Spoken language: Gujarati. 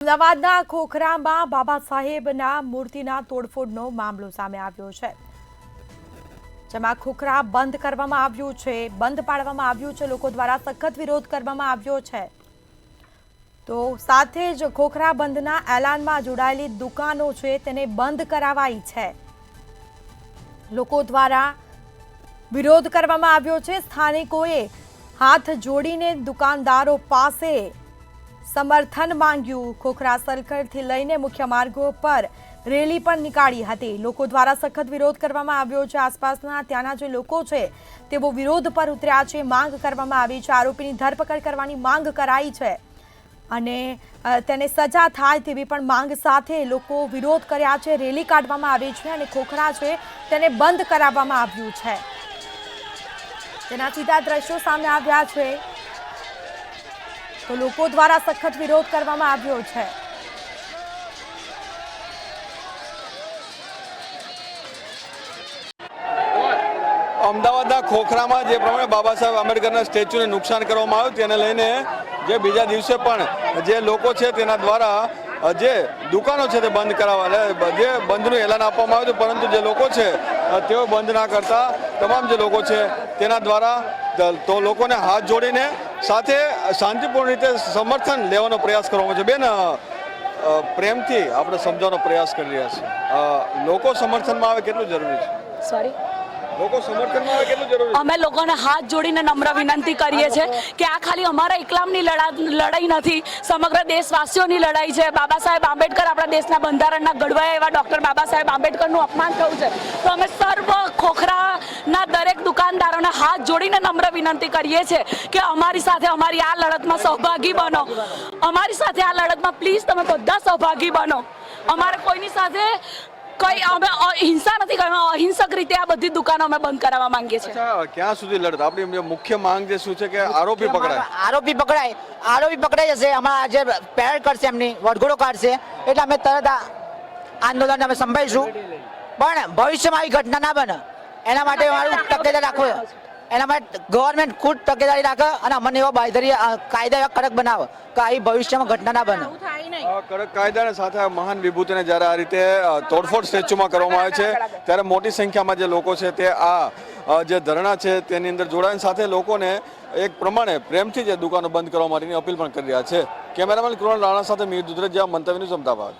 અમદાવાદના ખોખરામાં બાબા સાહેબના મૂર્તિના તોડફોડનો મામલો સામે આવ્યો છે, જેમાં ખોખરા બંધ કરવામાં આવ્યું છે, બંધ પાડવામાં આવ્યું છે, લોકો દ્વારા સખત વિરોધ કરવામાં આવ્યો છે। તો સાથે જ ખોખરા બંધના એલાનમાં જોડાયેલી દુકાનો છે તેને બંધ કરાવાઈ છે, લોકો દ્વારા વિરોધ કરવામાં આવ્યો છે। સ્થાનિકોએ હાથ જોડીને દુકાનદારો પાસે समर्थन मांग्यु। खोखरा सर्कलथी लईने मुख्य मार्गो पर रेली पण निकाळी हती। लोको द्वारा सखत विरोध करवामां आव्यो छे। आसपासना त्याना जे लोको छे तेओ विरोध पर उतर्या छे। मांग करवामां आवी छे, आरोपीनी धरपकड करवानी मांग कराई छे अने तेने सजा थाय तेवी पण मांग साथे लोको विरोध कर्या छे। रेली काढवामां आवी छे अने खोखरा छे तेने बंध कराववामां आव्युं छे। तेना सीधा दृश्यो सामे आव्या छे। तो लोको द्वारा सखत विरोध करवामां आव्यो छे। अमदावादना खोखरामां जे प्रमाणे बाबा साहेब आंबेडकरना स्टेच्यूने नुकसान करवामां આવ્યું તેને લઈને જે બીજા દિવસે પણ જે લોકો છે તેના દ્વારા જે દુકાનો છે તે બંધ કરાવવા જે બંધનું એલાન આપવામાં આવ્યું પરંતુ જે લોકો છે તેઓ બંધ ના કરતા તમામ જે લોકો છે તેના દ્વારા તો લોકોને હાથ જોડીને સાથે શાંતિપૂર્ણ રીતે સમર્થન લેવાનો પ્રયાસ કરવામાં છે। બેન, પ્રેમથી આપણે સમજાવવાનો પ્રયાસ કરી રહ્યા છીએ, લોકો સમર્થનમાં આવે કેટલું જરૂરી છે? સોરી, લોકો સમર્થનમાં આવે કેટલું જરૂરી છે? અમે લોકોને હાથ જોડીને નમ્ર વિનંતી કરીએ છીએ કે આ ખાલી અમારા એકલામની લડાઈ નથી, સમગ્ર દેશવાસીઓની લડાઈ છે। બાબા સાહેબ આંબેડકર આપણા દેશના બંધારણના ઘડવાયા એવા ડોક્ટર બાબા સાહેબ આંબેડકરનું અપમાન થયું છે। તો અમે સર્વ ખોખરાના દરેક દુકાનદારોને હાથ જોડીને નમ્ર વિનંતી કરીએ છીએ કે અમારી સાથે અમારી આ લડતમાં સહભાગી બનો। અમારી સાથે આ લડતમાં પ્લીઝ તમે બધા સહભાગી બનો। અમારે કોઈની સાથે કઈ અમે હિંસા નથી કરવા, અહિંસક રીતે આ બધી દુકાનો અમે બંધ કરાવવા માંગીએ છીએ। ક્યાં સુધી લડત? આપણી મુખ્ય માંગ જે શું છે કે આરોપી પકડાઈ જશે। અમારા જે પેરેડ કરશે એમની વડઘોડો કાઢશે એટલે અમે તરત આંદોલન અમે સંભાળીશું, પણ ભવિષ્યમાં આવી ઘટના ના બને એના માટે અમારું તકેદારી રાખવું, એના માટે ગવર્મેન્ટ ખુદ તકેદારી રાખે અને અમને એવા બાંયધરી કાયદા એવા કડક બનાવે કે આવી ભવિષ્યમાં ઘટના ના બને। કડક કાયદાની સાથે મહાન વિભૂતિને જ્યારે આ રીતે તોડફોડ સ્ટેચ્યુમાં કરવામાં આવે છે ત્યારે મોટી સંખ્યામાં જે લોકો છે તે આ જે ધરણા છે તેની અંદર જોડાઈને સાથે લોકોને એક પ્રમાણે પ્રેમથી જે દુકાનો બંધ કરવા માટેની અપીલ પણ કરી રહ્યા છે। કેમેરામેન કૃણાલ રાણા સાથે મીર દુધરેજા, મંતવ્ય ન્યૂઝ, અમદાવાદ।